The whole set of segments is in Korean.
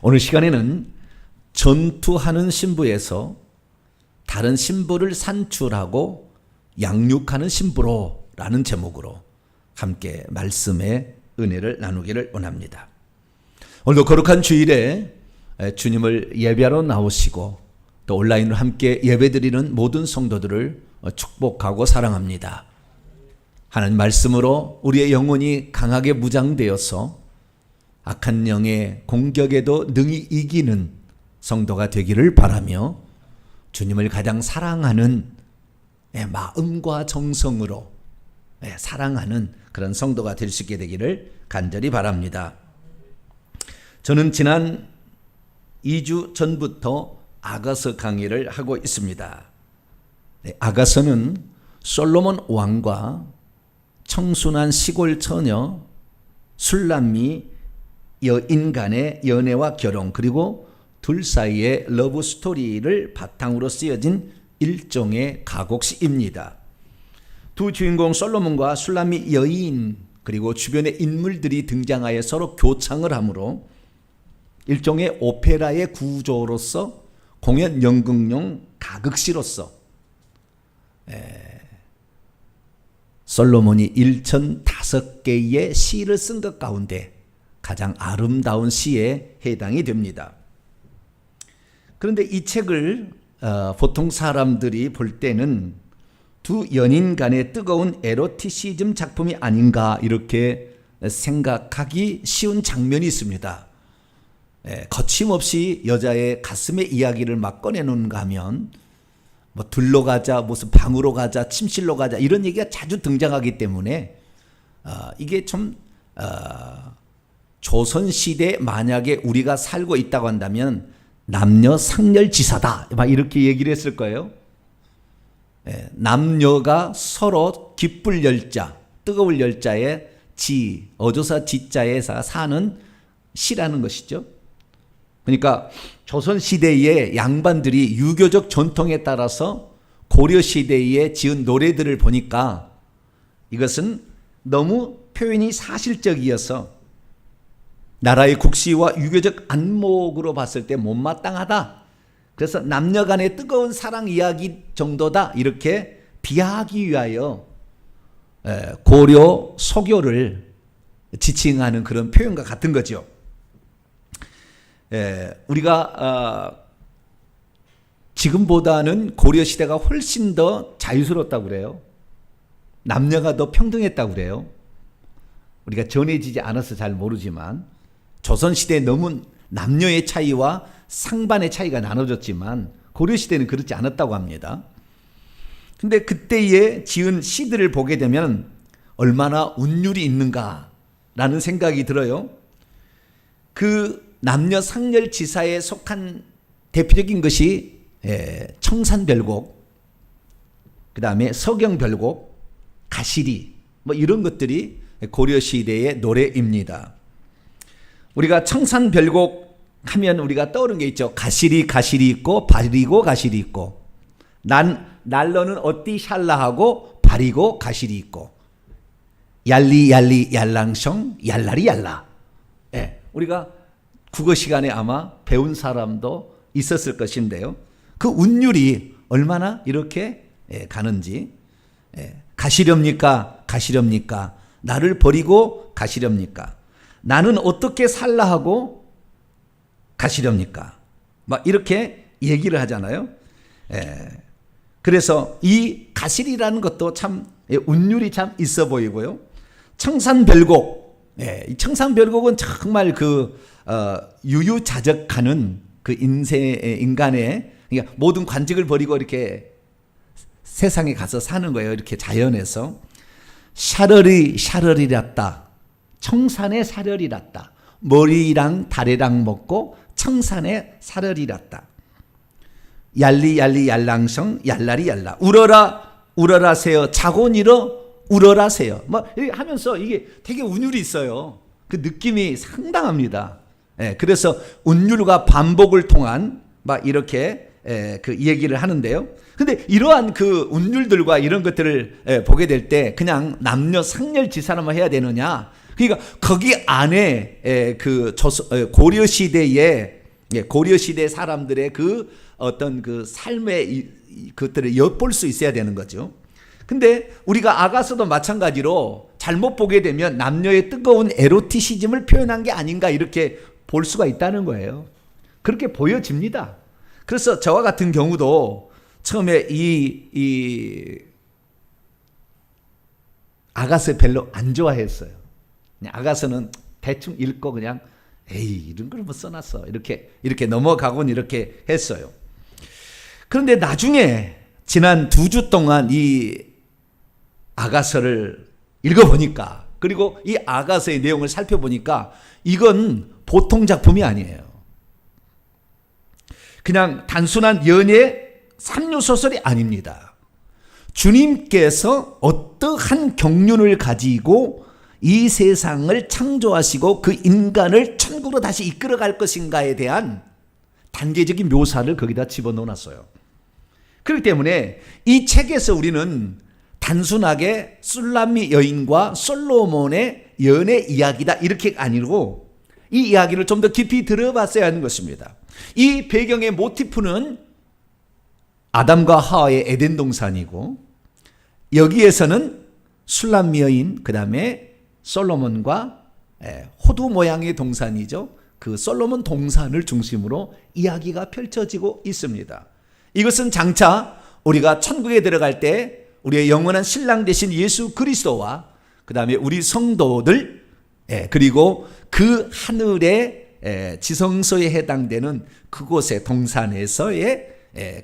오늘 시간에는 전투하는 신부에서 다른 신부를 산출하고 양육하는 신부로 라는 제목으로 함께 말씀의 은혜를 나누기를 원합니다. 오늘도 거룩한 주일에 주님을 예배하러 나오시고 또 온라인으로 함께 예배드리는 모든 성도들을 축복하고 사랑합니다. 하나님 말씀으로 우리의 영혼이 강하게 무장되어서 악한 영의 공격에도 능히 이기는 성도가 되기를 바라며 주님을 가장 사랑하는 마음과 정성으로 사랑하는 그런 성도가 될 수 있게 되기를 간절히 바랍니다. 저는 지난 2주 전부터 아가서 강의를 하고 있습니다. 아가서는 솔로몬 왕과 청순한 시골 처녀 술람미 여인 간의 연애와 결혼, 그리고 둘 사이의 러브 스토리를 바탕으로 쓰여진 일종의 가곡시입니다. 두 주인공 솔로몬과 술람미 여인 그리고 주변의 인물들이 등장하여 서로 교창을 하므로 일종의 오페라의 구조로서 공연 연극용 가극시로서 솔로몬이 1005개의 시를 쓴 것 가운데 가장 아름다운 시에 해당이 됩니다. 그런데 이 책을 보통 사람들이 볼 때는 두 연인 간의 뜨거운 에로티시즘 작품이 아닌가 이렇게 생각하기 쉬운 장면이 있습니다. 거침없이 여자의 가슴의 이야기를 막 꺼내놓는가 하면 뭐 들러 가자, 무슨 방으로 가자, 침실로 가자 이런 얘기가 자주 등장하기 때문에 이게 좀 조선시대에 만약에 우리가 살고 있다고 한다면 남녀 상렬지사다 막 이렇게 얘기를 했을 거예요. 남녀가 서로 기쁠 열자, 뜨거울 열자에 지, 어조사 지자에서 사는 시라는 것이죠. 그러니까 조선시대의 양반들이 유교적 전통에 따라서 고려시대에 지은 노래들을 보니까 이것은 너무 표현이 사실적이어서 나라의 국시와 유교적 안목으로 봤을 때 못마땅하다. 그래서 남녀 간의 뜨거운 사랑 이야기 정도다 이렇게 비하하기 위하여 고려 소교를 지칭하는 그런 표현과 같은 거죠. 우리가 지금보다는 고려시대가 훨씬 더 자유스러웠다고 그래요. 남녀가 더 평등했다고 그래요. 우리가 전해지지 않아서 잘 모르지만 조선시대에 너무 남녀의 차이와 상반의 차이가 나눠졌지만 고려시대는 그렇지 않았다고 합니다. 근데 그때에 지은 시들을 보게 되면 얼마나 운율이 있는가라는 생각이 들어요. 그 남녀 상렬지사에 속한 대표적인 것이 청산별곡, 그 다음에 서경별곡, 가시리 뭐 이런 것들이 고려시대의 노래입니다. 우리가 청산별곡 하면 우리가 떠오르는 게 있죠. 가시리 가시리 있고 바리고 가시리 있고 날로는 어띠 샬라하고 바리고 가시리 있고 얄리 얄리 얄랑숑 얄라리 얄라. 우리가 국어 시간에 아마 배운 사람도 있었을 것인데요. 그 운율이 얼마나 이렇게 가는지. 가시렵니까? 가시렵니까? 나를 버리고 가시렵니까? 나는 어떻게 살라 하고 가시렵니까? 막 이렇게 얘기를 하잖아요. 그래서 이 가시리라는 것도 참 운율이 참 있어 보이고요. 청산별곡, 이 청산별곡은 정말 그 유유자적하는 그 인간의 그러니까 모든 관직을 버리고 이렇게 세상에 가서 사는 거예요. 이렇게 자연에서 샤러리 샤러리랐다. 청산의 사려리랐다. 머리랑 다리랑 먹고 청산의 사려리랐다. 얄리 얄리 얄랑성 얄라리 얄라. 울어라 울어라세요. 자고 일어 울어라세요. 막 이렇게 하면서 이게 되게 운율이 있어요. 그 느낌이 상당합니다. 그래서 운율과 반복을 통한 막 이렇게 그 얘기를 하는데요. 근데 이러한 그 운율들과 이런 것들을 보게 될 때 그냥 남녀 상렬지사로만 해야 되느냐? 그러니까 거기 안에 고려 시대의 고려 시대 사람들의 그 어떤 그 삶의 그것들을 엿볼 수 있어야 되는 거죠. 근데 우리가 아가서도 마찬가지로 잘못 보게 되면 남녀의 뜨거운 에로티시즘을 표현한 게 아닌가 이렇게 볼 수가 있다는 거예요. 그렇게 보여집니다. 그래서 저와 같은 경우도 처음에 이 아가서 별로 안 좋아했어요. 아가서는 대충 읽고 그냥 에이 이런 걸 뭐 써놨어 이렇게 넘어가곤 이렇게 했어요. 그런데 나중에 지난 2주 동안 이 아가서를 읽어보니까, 그리고 이 아가서의 내용을 살펴보니까 이건 보통 작품이 아니에요. 그냥 단순한 연애 삼류소설이 아닙니다. 주님께서 어떠한 경륜을 가지고 이 세상을 창조하시고 그 인간을 천국으로 다시 이끌어갈 것인가에 대한 단계적인 묘사를 거기다 집어넣어놨어요. 그렇기 때문에 이 책에서 우리는 단순하게 술람미 여인과 솔로몬의 연애 이야기다 이렇게 아니고 이 이야기를 좀 더 깊이 들어봤어야 하는 것입니다. 이 배경의 모티프는 아담과 하와의 에덴 동산이고, 여기에서는 술람미 여인, 그 다음에 솔로몬과 호두 모양의 동산이죠. 그 솔로몬 동산을 중심으로 이야기가 펼쳐지고 있습니다. 이것은 장차 우리가 천국에 들어갈 때 우리의 영원한 신랑 되신 예수 그리스도와 그 다음에 우리 성도들, 그리고 그 하늘의 지성소에 해당되는 그곳의 동산에서의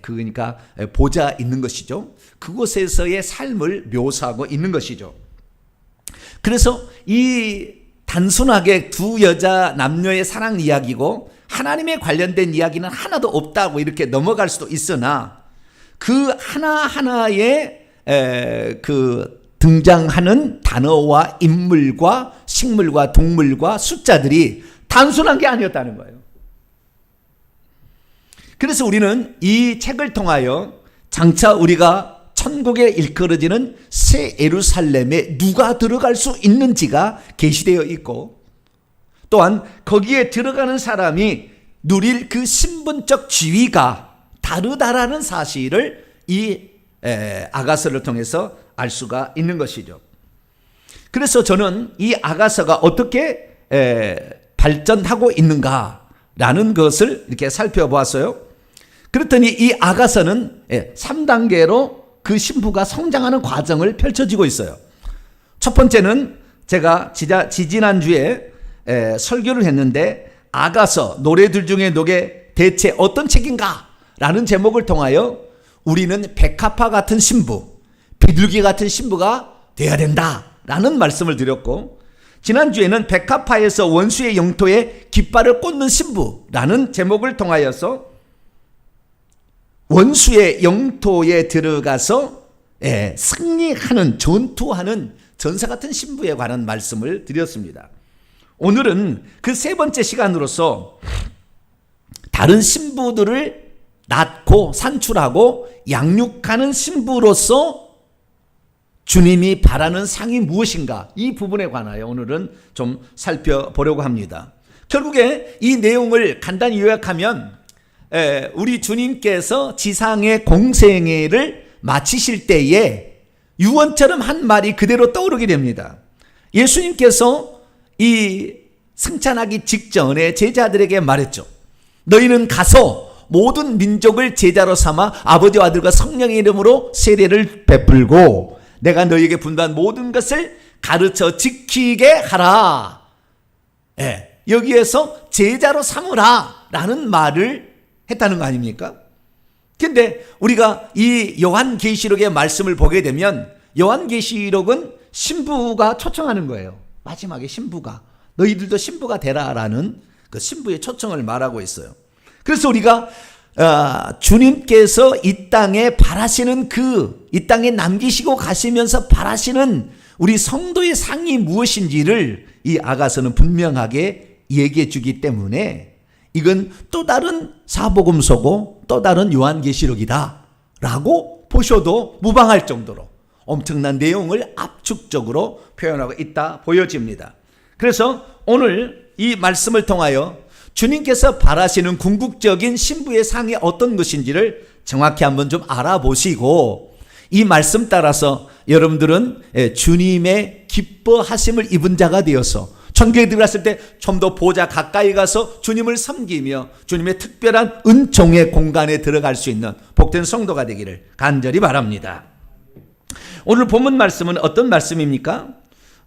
그러니까 보좌 있는 것이죠. 그곳에서의 삶을 묘사하고 있는 것이죠. 그래서 이 단순하게 두 여자 남녀의 사랑 이야기고 하나님에 관련된 이야기는 하나도 없다고 이렇게 넘어갈 수도 있으나, 그 하나하나의 그 등장하는 단어와 인물과 식물과 동물과 숫자들이 단순한 게 아니었다는 거예요. 그래서 우리는 이 책을 통하여 장차 우리가 천국에 일컬어지는 새 예루살렘에 누가 들어갈 수 있는지가 계시되어 있고, 또한 거기에 들어가는 사람이 누릴 그 신분적 지위가 다르다라는 사실을 이 아가서를 통해서 알 수가 있는 것이죠. 그래서 저는 이 아가서가 어떻게 발전하고 있는가라는 것을 이렇게 살펴보았어요. 그랬더니 이 아가서는 3단계로 그 신부가 성장하는 과정을 펼쳐지고 있어요. 첫 번째는 제가 지지난주에 설교를 했는데, 아가서 노래들 중에 노래 대체 어떤 책인가 라는 제목을 통하여 우리는 백합화 같은 신부, 비둘기 같은 신부가 돼야 된다라는 말씀을 드렸고, 지난주에는 백합화에서 원수의 영토에 깃발을 꽂는 신부라는 제목을 통하여서 원수의 영토에 들어가서 승리하는, 전투하는 전사 같은 신부에 관한 말씀을 드렸습니다. 오늘은 그 세 번째 시간으로서 다른 신부들을 낳고 산출하고 양육하는 신부로서 주님이 바라는 상이 무엇인가, 이 부분에 관하여 오늘은 좀 살펴보려고 합니다. 결국에 이 내용을 간단히 요약하면 우리 주님께서 지상의 공생애를 마치실 때에 유언처럼 한 말이 그대로 떠오르게 됩니다. 예수님께서 이 승천하기 직전에 제자들에게 말했죠. 너희는 가서 모든 민족을 제자로 삼아 아버지와 아들과 성령의 이름으로 세례를 베풀고 내가 너희에게 분부한 모든 것을 가르쳐 지키게 하라. 여기에서 제자로 삼으라 라는 말을 했다는 거 아닙니까? 근데 우리가 이 요한계시록의 말씀을 보게 되면 요한계시록은 신부가 초청하는 거예요. 마지막에 신부가 너희들도 신부가 되라라는 그 신부의 초청을 말하고 있어요. 그래서 우리가 주님께서 이 땅에 바라시는 이 땅에 남기시고 가시면서 바라시는 우리 성도의 상이 무엇인지를 이 아가서는 분명하게 얘기해 주기 때문에 이건 또 다른 사복음서고 또 다른 요한계시록이다 라고 보셔도 무방할 정도로 엄청난 내용을 압축적으로 표현하고 있다 보여집니다. 그래서 오늘 이 말씀을 통하여 주님께서 바라시는 궁극적인 신부의 상이 어떤 것인지를 정확히 한번 좀 알아보시고 이 말씀 따라서 여러분들은 주님의 기뻐하심을 입은 자가 되어서 천국에 들어갔을 때 좀 더 보좌 가까이 가서 주님을 섬기며 주님의 특별한 은총의 공간에 들어갈 수 있는 복된 성도가 되기를 간절히 바랍니다. 오늘 본문 말씀은 어떤 말씀입니까?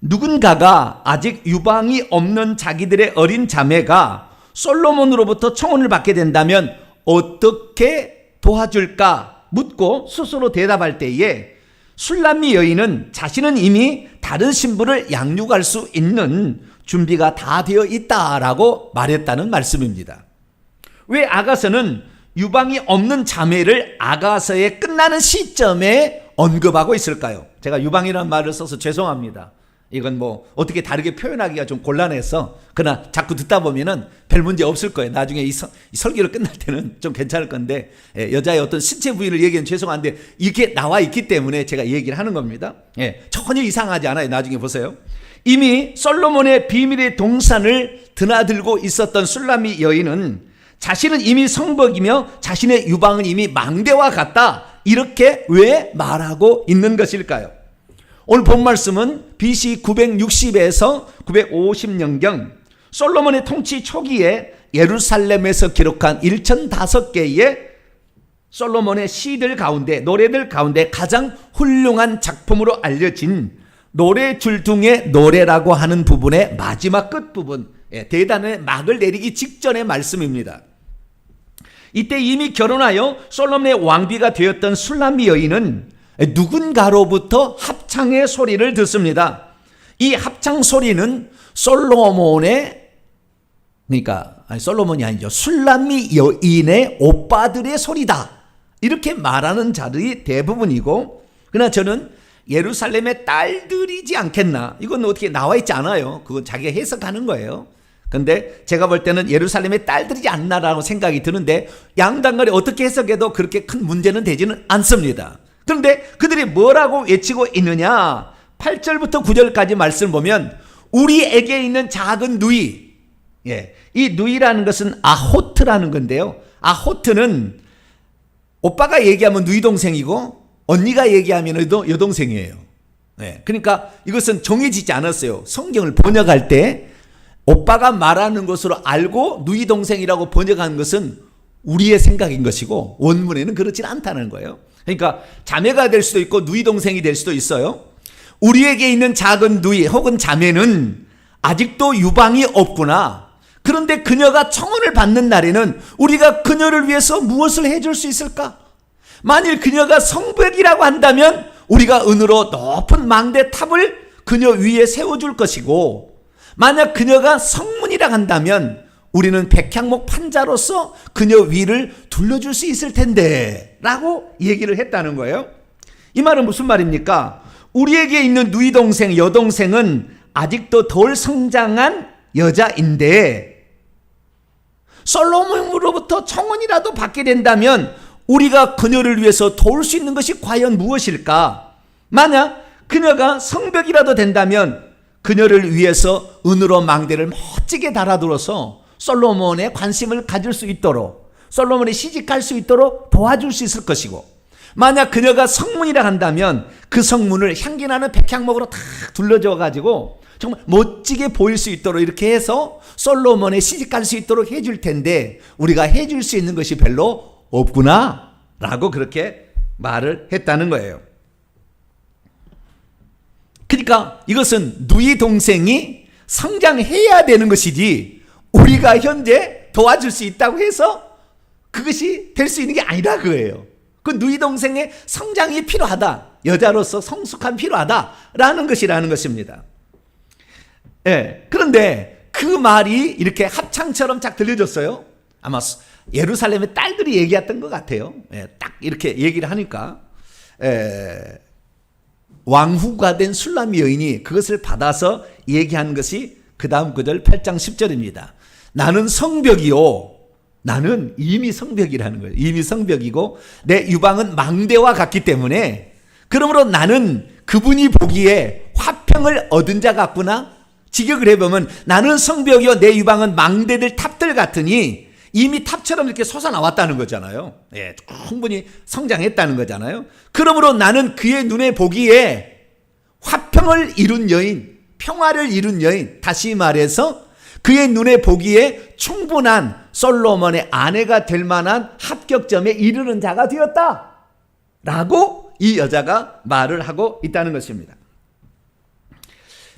누군가가 아직 유방이 없는 자기들의 어린 자매가 솔로몬으로부터 청혼을 받게 된다면 어떻게 도와줄까 묻고 스스로 대답할 때에 술람미 여인은 자신은 이미 다른 신부를 양육할 수 있는 준비가 다 되어 있다라고 말했다는 말씀입니다. 왜 아가서는 유방이 없는 자매를 아가서의 끝나는 시점에 언급하고 있을까요? 제가 유방이라는 말을 써서 죄송합니다. 이건 뭐 어떻게 다르게 표현하기가 좀 곤란해서 그러나 자꾸 듣다 보면은 별 문제 없을 거예요. 나중에 이 설교를 끝날 때는 좀 괜찮을 건데 여자의 어떤 신체 부위를 얘기하면 죄송한데 이게 나와 있기 때문에 제가 얘기를 하는 겁니다. 전혀 이상하지 않아요. 나중에 보세요. 이미 솔로몬의 비밀의 동산을 드나들고 있었던 술람미 여인은 자신은 이미 성벽이며 자신의 유방은 이미 망대와 같다. 이렇게 왜 말하고 있는 것일까요? 오늘 본 말씀은 BC 960에서 950년경 솔로몬의 통치 초기에 예루살렘에서 기록한 1005개의 솔로몬의 시들 가운데 노래들 가운데 가장 훌륭한 작품으로 알려진 노래줄 중의 노래라고 하는 부분의 마지막 끝부분, 대단의 막을 내리기 직전의 말씀입니다. 이때 이미 결혼하여 솔로몬의 왕비가 되었던 술람미 여인은 누군가로부터 합창의 소리를 듣습니다. 이 합창 소리는 솔로몬의, 솔로몬이 아니죠. 술람미 여인의 오빠들의 소리다. 이렇게 말하는 자들이 대부분이고, 그러나 저는 예루살렘의 딸들이지 않겠나. 이건 어떻게 나와 있지 않아요. 그건 자기가 해석하는 거예요. 근데 제가 볼 때는 예루살렘의 딸들이지 않나라고 생각이 드는데 양단간에 어떻게 해석해도 그렇게 큰 문제는 되지는 않습니다. 그런데 그들이 뭐라고 외치고 있느냐? 8절부터 9절까지 말씀을 보면 우리에게 있는 작은 누이, 이 누이라는 것은 아호트라는 건데요. 아호트는 오빠가 얘기하면 누이 동생이고 언니가 얘기하면 여동생이에요. 그러니까 이것은 정해지지 않았어요. 성경을 번역할 때 오빠가 말하는 것으로 알고 누이 동생이라고 번역한 것은 우리의 생각인 것이고 원문에는 그렇지 않다는 거예요. 그러니까 자매가 될 수도 있고 누이 동생이 될 수도 있어요. 우리에게 있는 작은 누이 혹은 자매는 아직도 유방이 없구나. 그런데 그녀가 청혼을 받는 날에는 우리가 그녀를 위해서 무엇을 해줄 수 있을까? 만일 그녀가 성벽이라고 한다면 우리가 은으로 높은 망대 탑을 그녀 위에 세워줄 것이고, 만약 그녀가 성문이라고 한다면 우리는 백향목 판자로서 그녀 위를 둘러줄 수 있을 텐데 라고 얘기를 했다는 거예요. 이 말은 무슨 말입니까? 우리에게 있는 누이 동생, 여동생은 아직도 덜 성장한 여자인데 솔로몬으로부터 청혼이라도 받게 된다면 우리가 그녀를 위해서 도울 수 있는 것이 과연 무엇일까? 만약 그녀가 성벽이라도 된다면 그녀를 위해서 은으로 망대를 멋지게 달아들어서 솔로몬의 관심을 가질 수 있도록, 솔로몬이 시집갈 수 있도록 도와줄 수 있을 것이고, 만약 그녀가 성문이라 한다면 그 성문을 향기나는 백향목으로 탁 둘러줘 가지고 정말 멋지게 보일 수 있도록 이렇게 해서 솔로몬에 시집갈 수 있도록 해줄 텐데 우리가 해줄 수 있는 것이 별로 없구나 라고 그렇게 말을 했다는 거예요. 그러니까 이것은 누이 동생이 성장해야 되는 것이지 우리가 현재 도와줄 수 있다고 해서 그것이 될 수 있는 게 아니라 그거예요. 그 누이 동생의 성장이 필요하다. 여자로서 성숙함이 필요하다라는 것이라는 것입니다. 그런데 그 말이 이렇게 합창처럼 쫙 들려줬어요. 아마 예루살렘의 딸들이 얘기했던 것 같아요. 딱 이렇게 얘기를 하니까 왕후가 된 술람미 여인이 그것을 받아서 얘기한 것이 그 다음 구절 8장 10절입니다. 나는 성벽이요. 나는 이미 성벽이라는 거예요. 이미 성벽이고 내 유방은 망대와 같기 때문에 그러므로 나는 그분이 보기에 화평을 얻은 자 같구나, 직역을 해보면 나는 성벽이요 내 유방은 망대들 탑들 같으니 이미 탑처럼 이렇게 솟아나왔다는 거잖아요. 예, 충분히 성장했다는 거잖아요. 그러므로 나는 그의 눈에 보기에 화평을 이룬 여인, 평화를 이룬 여인, 다시 말해서 그의 눈에 보기에 충분한 솔로몬의 아내가 될 만한 합격점에 이르는 자가 되었다 라고 이 여자가 말을 하고 있다는 것입니다.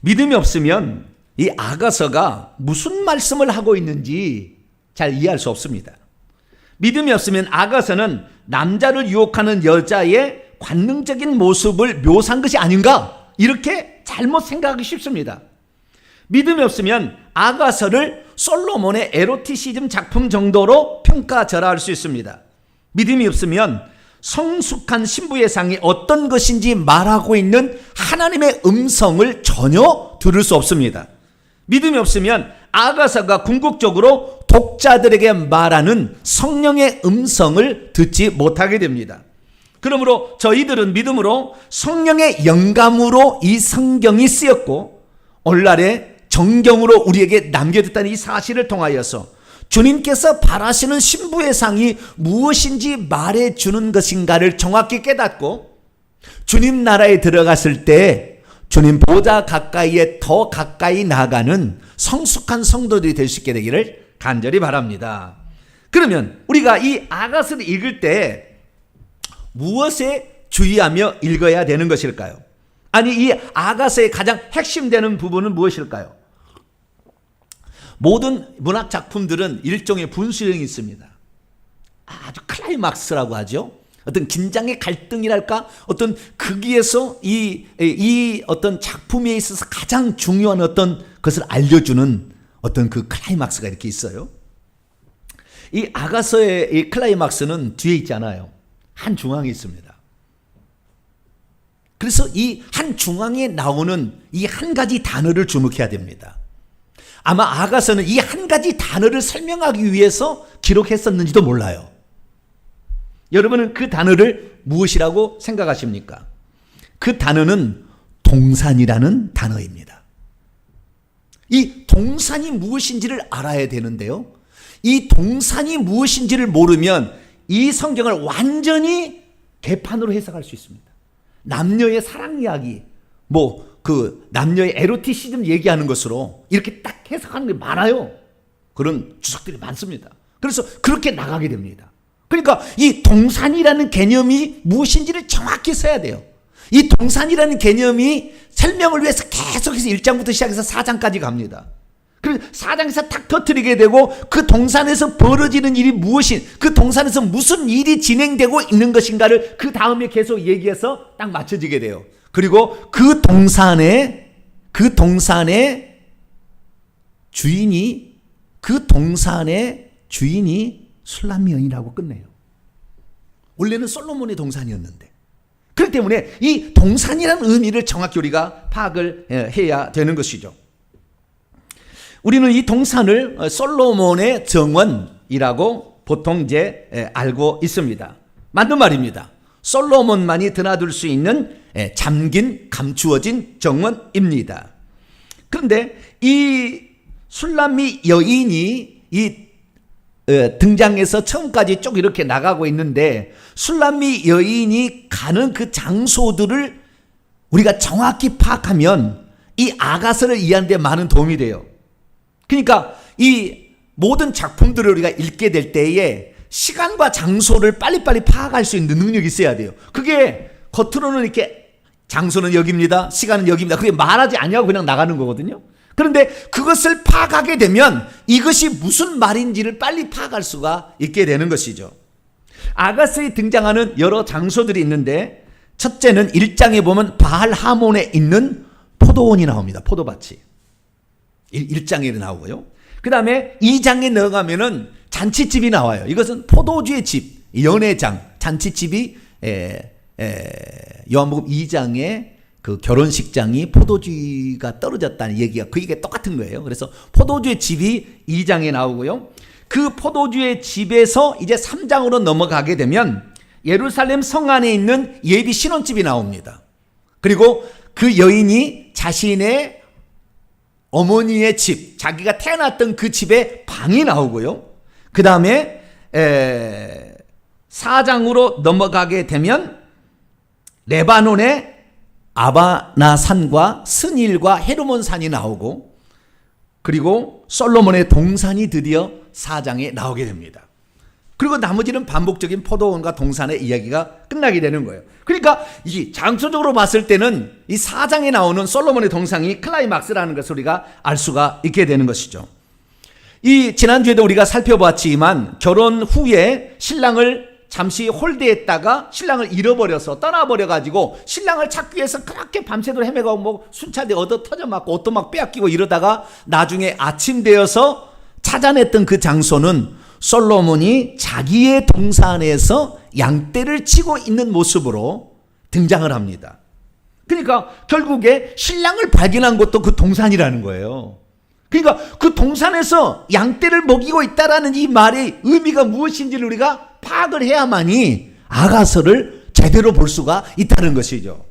믿음이 없으면 이 아가서가 무슨 말씀을 하고 있는지 잘 이해할 수 없습니다. 믿음이 없으면 아가서는 남자를 유혹하는 여자의 관능적인 모습을 묘사한 것이 아닌가 이렇게 잘못 생각하기 쉽습니다. 믿음이 없으면 아가서를 솔로몬의 에로티시즘 작품 정도로 평가절하할 수 있습니다. 믿음이 없으면 성숙한 신부의 상이 어떤 것인지 말하고 있는 하나님의 음성을 전혀 들을 수 없습니다. 믿음이 없으면 아가서가 궁극적으로 독자들에게 말하는 성령의 음성을 듣지 못하게 됩니다. 그러므로 저희들은 믿음으로 성령의 영감으로 이 성경이 쓰였고 오늘날에 정경으로 우리에게 남겨졌다는 이 사실을 통하여서 주님께서 바라시는 신부의 상이 무엇인지 말해주는 것인가를 정확히 깨닫고 주님 나라에 들어갔을 때 주님 보좌 가까이에 더 가까이 나가는 성숙한 성도들이 될 수 있게 되기를 간절히 바랍니다. 그러면 우리가 이 아가서를 읽을 때 무엇에 주의하며 읽어야 되는 것일까요? 아니 이 아가서의 가장 핵심되는 부분은 무엇일까요? 모든 문학 작품들은 일종의 분수령이 있습니다. 아주 클라이막스라고 하죠. 어떤 긴장의 갈등이랄까? 어떤 거기에서 이 어떤 작품에 있어서 가장 중요한 어떤 것을 알려주는 어떤 그 클라이막스가 이렇게 있어요. 이 아가서의 이 클라이막스는 뒤에 있잖아요. 한 중앙에 있습니다. 그래서 이 한 중앙에 나오는 이 한 가지 단어를 주목해야 됩니다. 아마 아가서는 이 한 가지 단어를 설명하기 위해서 기록했었는지도 몰라요. 여러분은 그 단어를 무엇이라고 생각하십니까? 그 단어는 동산이라는 단어입니다. 이 동산이 무엇인지를 알아야 되는데요. 이 동산이 무엇인지를 모르면 이 성경을 완전히 개판으로 해석할 수 있습니다. 남녀의 사랑 이야기, 그 남녀의 에로티시즘 얘기하는 것으로 이렇게 딱 해석하는 게 많아요. 그런 주석들이 많습니다. 그래서 그렇게 나가게 됩니다. 그러니까 이 동산이라는 개념이 무엇인지를 정확히 써야 돼요. 이 동산이라는 개념이 설명을 위해서 계속해서 1장부터 시작해서 4장까지 갑니다. 그래서 4장에서 탁 터뜨리게 되고 그 동산에서 벌어지는 일이 무엇인, 그 동산에서 무슨 일이 진행되고 있는 것인가를 그 다음에 계속 얘기해서 딱 맞춰지게 돼요. 그리고 그 동산의 주인이 술람미 여인이라고 끝내요. 원래는 솔로몬의 동산이었는데. 그렇기 때문에 이 동산이라는 의미를 정확히 우리가 파악을 해야 되는 것이죠. 우리는 이 동산을 솔로몬의 정원이라고 보통 이제 알고 있습니다. 맞는 말입니다. 솔로몬만이 드나들 수 있는 잠긴 감추어진 정원입니다. 그런데 이 술람미 여인이 이 등장해서 처음까지 쭉 이렇게 나가고 있는데 술람미 여인이 가는 그 장소들을 우리가 정확히 파악하면 이 아가서를 이해하는 데 많은 도움이 돼요. 그러니까 이 모든 작품들을 우리가 읽게 될 때에 시간과 장소를 빨리빨리 파악할 수 있는 능력이 있어야 돼요. 그게 겉으로는 이렇게 장소는 여기입니다. 시간은 여기입니다. 그게 말하지 않냐고 그냥 나가는 거거든요. 그런데 그것을 파악하게 되면 이것이 무슨 말인지를 빨리 파악할 수가 있게 되는 것이죠. 아가서에 등장하는 여러 장소들이 있는데 첫째는 1장에 보면 바알 하몬에 있는 포도원이 나옵니다. 포도밭이. 1장에 나오고요. 그 다음에 2장에 넘어가면은 잔치집이 나와요. 이것은 포도주의 집, 연회장, 잔치집이 요한복음 2장에 그 결혼식장이 포도주가 떨어졌다는 얘기가 그 얘기가 똑같은 거예요. 그래서 포도주의 집이 2장에 나오고요. 그 포도주의 집에서 이제 3장으로 넘어가게 되면 예루살렘 성 안에 있는 예비 신혼집이 나옵니다. 그리고 그 여인이 자신의 어머니의 집, 자기가 태어났던 그 집의 방이 나오고요. 그 다음에 4장으로 넘어가게 되면 레바논의 아바나 산과 스닐과 헤르몬 산이 나오고, 그리고 솔로몬의 동산이 드디어 4장에 나오게 됩니다. 그리고 나머지는 반복적인 포도원과 동산의 이야기가 끝나게 되는 거예요. 그러니까 이 장소적으로 봤을 때는 이 4장에 나오는 솔로몬의 동상이 클라이막스라는 것을 우리가 알 수가 있게 되는 것이죠. 이 지난주에도 우리가 살펴봤지만 결혼 후에 신랑을 잠시 홀대했다가 신랑을 잃어버려서 떠나버려가지고 신랑을 찾기 위해서 그렇게 밤새도록 헤매고 뭐 순찰대 얻어 터져맞고 옷도 막 빼앗기고 이러다가 나중에 아침 되어서 찾아냈던 그 장소는 솔로몬이 자기의 동산에서 양떼를 치고 있는 모습으로 등장을 합니다. 그러니까 결국에 신랑을 발견한 것도 그 동산이라는 거예요. 그러니까 그 동산에서 양떼를 먹이고 있다라는 이 말의 의미가 무엇인지를 우리가 파악을 해야만이 아가서를 제대로 볼 수가 있다는 것이죠.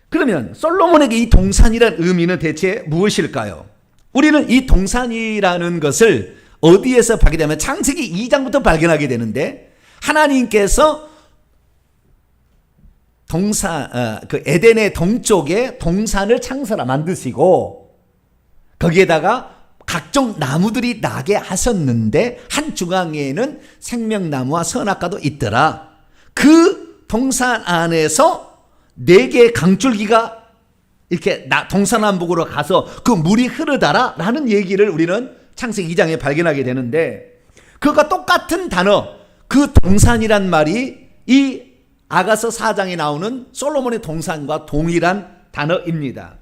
그러면 솔로몬에게 이 동산이라는 의미는 대체 무엇일까요? 우리는 이 동산이라는 것을 어디에서 발견하면 창세기 2장부터 발견하게 되는데, 하나님께서 그 에덴의 동쪽에 동산을 만드시고 거기에다가 각종 나무들이 나게 하셨는데 한 중앙에는 생명나무와 선악과도 있더라. 그 동산 안에서 4개의 강줄기가 이렇게 동서남북으로 가서 그 물이 흐르더라 라는 얘기를 우리는 창세기 2장에 발견하게 되는데, 그것과 똑같은 단어, 그 동산이란 말이 이 아가서 4장에 나오는 솔로몬의 동산과 동일한 단어입니다.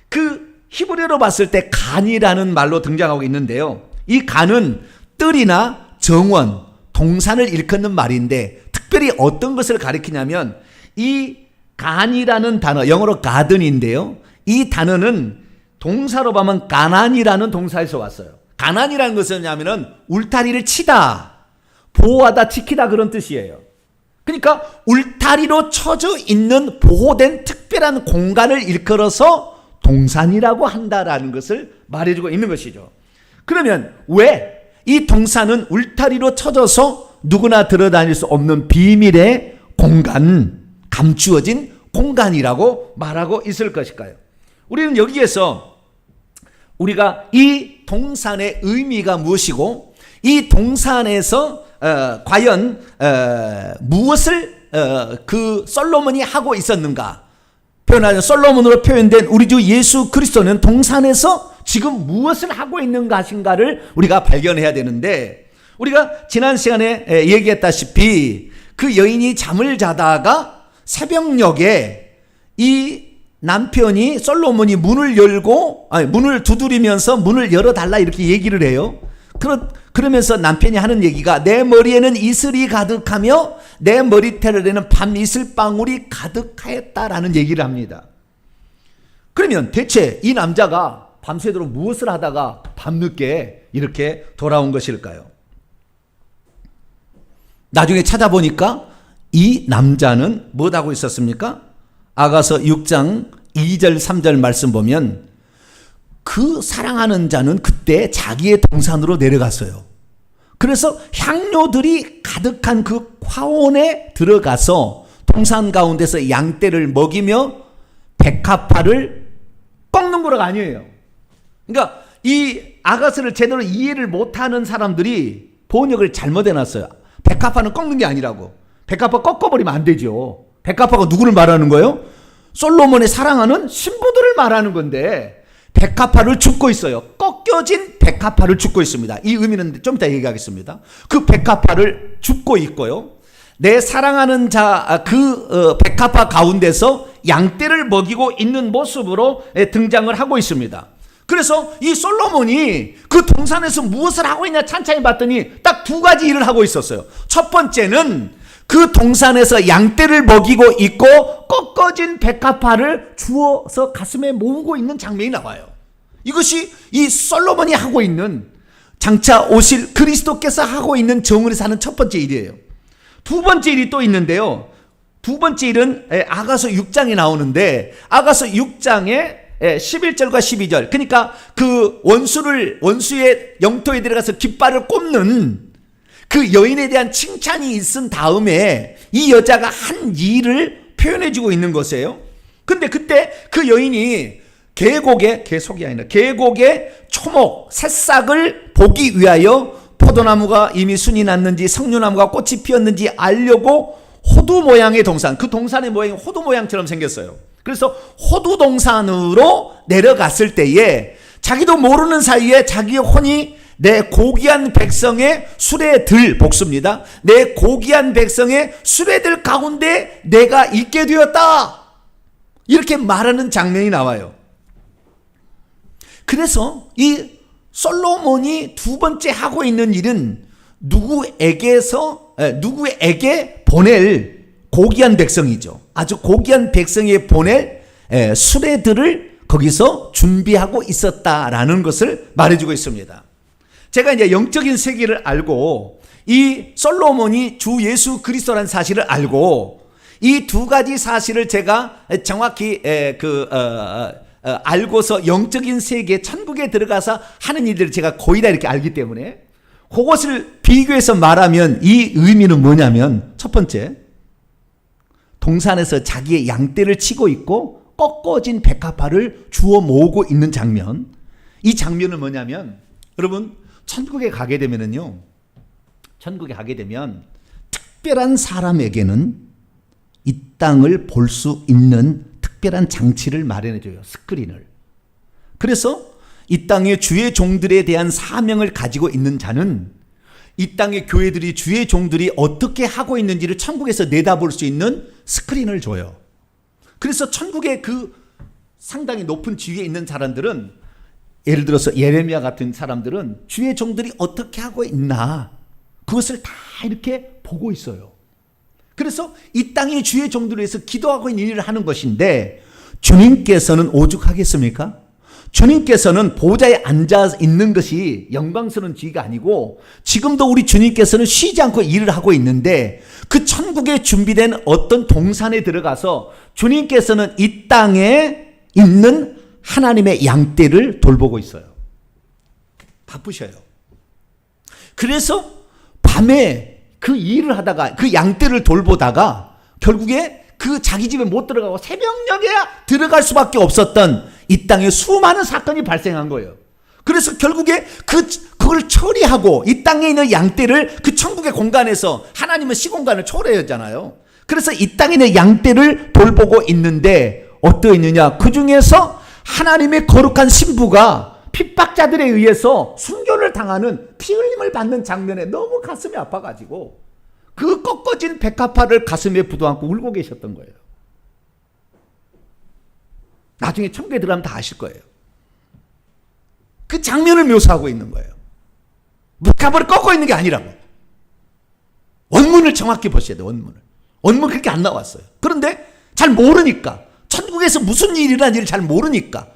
그 히브리어로 봤을 때 간이라는 말로 등장하고 있는데요. 이 간은 뜰이나 정원, 동산을 일컫는 말인데 특별히 어떤 것을 가리키냐면 이 간이라는 단어, 영어로 가든인데요. 이 단어는 동사로 보면 가난이라는 동사에서 왔어요. 가난이라는 것은 뭐냐면은 울타리를 치다, 보호하다, 지키다 그런 뜻이에요. 그러니까 울타리로 쳐져 있는 보호된 특별한 공간을 일컬어서 동산이라고 한다라는 것을 말해주고 있는 것이죠. 그러면 왜 이 동산은 울타리로 쳐져서 누구나 들어다닐 수 없는 비밀의 공간, 감추어진 공간이라고 말하고 있을 것일까요? 우리는 여기에서 우리가 이 동산의 의미가 무엇이고 이 동산에서 과연 무엇을 그 솔로몬이 하고 있었는가, 표현하자면 솔로몬으로 표현된 우리 주 예수 그리스도는 동산에서 지금 무엇을 하고 있는 것인가를 우리가 발견해야 되는데, 우리가 지난 시간에 얘기했다시피 그 여인이 잠을 자다가 새벽녘에 이 남편이 솔로몬이 문을 두드리면서 문을 열어달라 이렇게 얘기를 해요. 그러면서 남편이 하는 얘기가 내 머리에는 이슬이 가득하며 내 머리털에는 밤 이슬방울이 가득하였다라는 얘기를 합니다. 그러면 대체 이 남자가 밤새도록 무엇을 하다가 밤늦게 이렇게 돌아온 것일까요? 나중에 찾아보니까 이 남자는 뭐 하고 있었습니까? 아가서 6장 2절 3절 말씀 보면 그 사랑하는 자는 그때 자기의 동산으로 내려갔어요. 그래서 향료들이 가득한 그 화원에 들어가서 동산 가운데서 양떼를 먹이며 백합화를 꺾는 거가 아니에요. 그러니까 이 아가서를 제대로 이해를 못하는 사람들이 번역을 잘못 해놨어요. 백합화는 꺾는 게 아니라고. 백합화 꺾어버리면 안 되죠. 백합화가 누구를 말하는 거예요? 솔로몬의 사랑하는 신부들을 말하는 건데 백합화를 줍고 있어요. 꺾여진 백합화를 줍고 있습니다. 이 의미는 좀 이따 얘기하겠습니다. 그 백합화를 줍고 있고요. 내 사랑하는 자 백합화 가운데서 양떼를 먹이고 있는 모습으로 등장을 하고 있습니다. 그래서 이 솔로몬이 그 동산에서 무엇을 하고 있냐 찬찬히 봤더니 딱 2가지 일을 하고 있었어요. 첫 번째는 그 동산에서 양떼를 먹이고 있고 꺾어진 백합화를 주워서 가슴에 모으고 있는 장면이 나와요. 이것이 이 솔로몬이 하고 있는, 장차 오실 그리스도께서 하고 있는 정을 사는 첫 번째 일이에요. 2번째 일이 또 있는데요. 2번째 일은 아가서 6장에 나오는데 아가서 6장에 11절과 12절, 그러니까 그 원수의 영토에 들어가서 깃발을 꼽는 그 여인에 대한 칭찬이 있은 다음에 이 여자가 한 일을 표현해주고 있는 것이에요. 근데 그때 그 여인이 계곡에 초목 새싹을 보기 위하여 포도나무가 이미 순이 났는지 석류나무가 꽃이 피었는지 알려고 호두 모양의 동산, 그 동산의 모양이 호두 모양처럼 생겼어요. 그래서 호두 동산으로 내려갔을 때에 자기도 모르는 사이에 자기의 혼이 내 고귀한 백성의 수레들, 복수입니다. 내 고귀한 백성의 수레들 가운데 내가 있게 되었다, 이렇게 말하는 장면이 나와요. 그래서 이 솔로몬이 두 번째 하고 있는 일은 누구에게 보낼 고귀한 백성이죠. 아주 고귀한 백성에 보낼 수레들을 거기서 준비하고 있었다라는 것을 말해주고 있습니다. 제가 이제 영적인 세계를 알고 이 솔로몬이 주 예수 그리스도라는 사실을 알고 이 두 가지 사실을 제가 정확히 알고서 영적인 세계, 천국에 들어가서 하는 일들을 제가 거의 다 이렇게 알기 때문에 그것을 비교해서 말하면 이 의미는 뭐냐면, 첫 번째, 동산에서 자기의 양떼를 치고 있고 꺾어진 백합화를 주워 모으고 있는 장면. 이 장면은 뭐냐면, 여러분 천국에 가게 되면은요, 천국에 가게 되면 특별한 사람에게는 이 땅을 볼 수 있는 특별한 장치를 마련해줘요. 스크린을. 그래서 이 땅의 주의 종들에 대한 사명을 가지고 있는 자는 이 땅의 교회들이, 주의 종들이 어떻게 하고 있는지를 천국에서 내다볼 수 있는 스크린을 줘요. 그래서 천국의 그 상당히 높은 지위에 있는 사람들은, 예를 들어서 예레미야 같은 사람들은 주의 종들이 어떻게 하고 있나, 그것을 다 이렇게 보고 있어요. 그래서 이 땅의 주의 종들을 위해서 기도하고 있는 일을 하는 것인데, 주님께서는 오죽하겠습니까? 주님께서는 보좌에 앉아 있는 것이 영광스러운 지위가 아니고, 지금도 우리 주님께서는 쉬지 않고 일을 하고 있는데, 그 천국에 준비된 어떤 동산에 들어가서 주님께서는 이 땅에 있는 하나님의 양떼를 돌보고 있어요. 바쁘셔요. 그래서 밤에 그 일을 하다가, 그 양떼를 돌보다가 결국에 그 자기 집에 못 들어가고 새벽녘에야 들어갈 수밖에 없었던 이 땅에 수많은 사건이 발생한 거예요. 그래서 결국에 그걸 처리하고 이 땅에 있는 양떼를 그 천국의 공간에서, 하나님은 시공간을 초월했잖아요. 그래서 이 땅에 있는 양떼를 돌보고 있는데 어떠했느냐, 그 중에서 하나님의 거룩한 신부가 핍박자들에 의해서 순교를 당하는, 피 흘림을 받는 장면에 너무 가슴이 아파가지고 그 꺾어진 백합화를 가슴에 부도안고 울고 계셨던 거예요. 나중에 천국에 들어가면 다 아실 거예요. 그 장면을 묘사하고 있는 거예요. 백합화를 꺾고 있는 게 아니라고. 원문을 정확히 보셔야 돼요. 원문 그렇게 안 나왔어요. 그런데 잘 모르니까, 천국에서 무슨 일이 일어나는지를 잘 모르니까,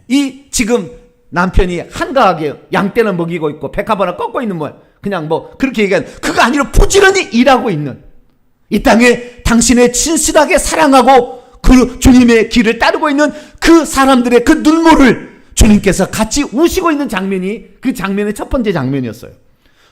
이 지금 남편이 한가하게 양떼는 먹이고 있고 백합화는 꺾고 있는 모양, 그냥 뭐 그렇게 얘기하는, 그거 아니라 부지런히 일하고 있는, 이 땅에 당신의 진실하게 사랑하고 그 주님의 길을 따르고 있는 그 사람들의 그 눈물을 주님께서 같이 우시고 있는 장면이 그 장면의 첫 번째 장면이었어요.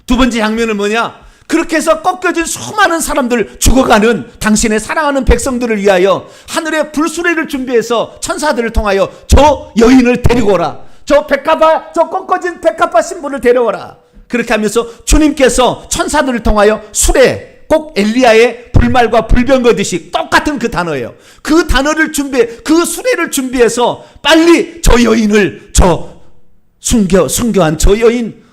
두 번째 장면은 뭐냐, 그렇게 해서 꺾여진 수많은 사람들, 죽어가는 당신의 사랑하는 백성들을 위하여 하늘에 불수레를 준비해서 천사들을 통하여 저 여인을 데리고 오라, 저 꺾어진 백합화 신부를 데려오라. 그렇게 하면서 주님께서 천사들을 통하여 수레, 꼭 엘리야의 불말과 불병 거듯이 똑같은 그 단어예요. 그 단어를 그 수레를 준비해서 빨리 저 여인을, 순교한 저 여인,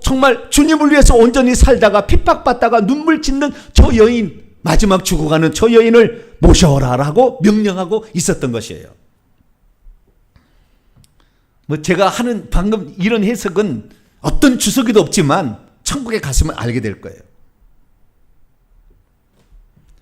정말 주님을 위해서 온전히 살다가 핍박받다가 눈물 짓는 저 여인, 마지막 죽어가는 저 여인을 모셔오라라고 명령하고 있었던 것이에요. 뭐 제가 하는 방금 이런 해석은 어떤 주석이도 없지만 천국에 갔으면 알게 될 거예요.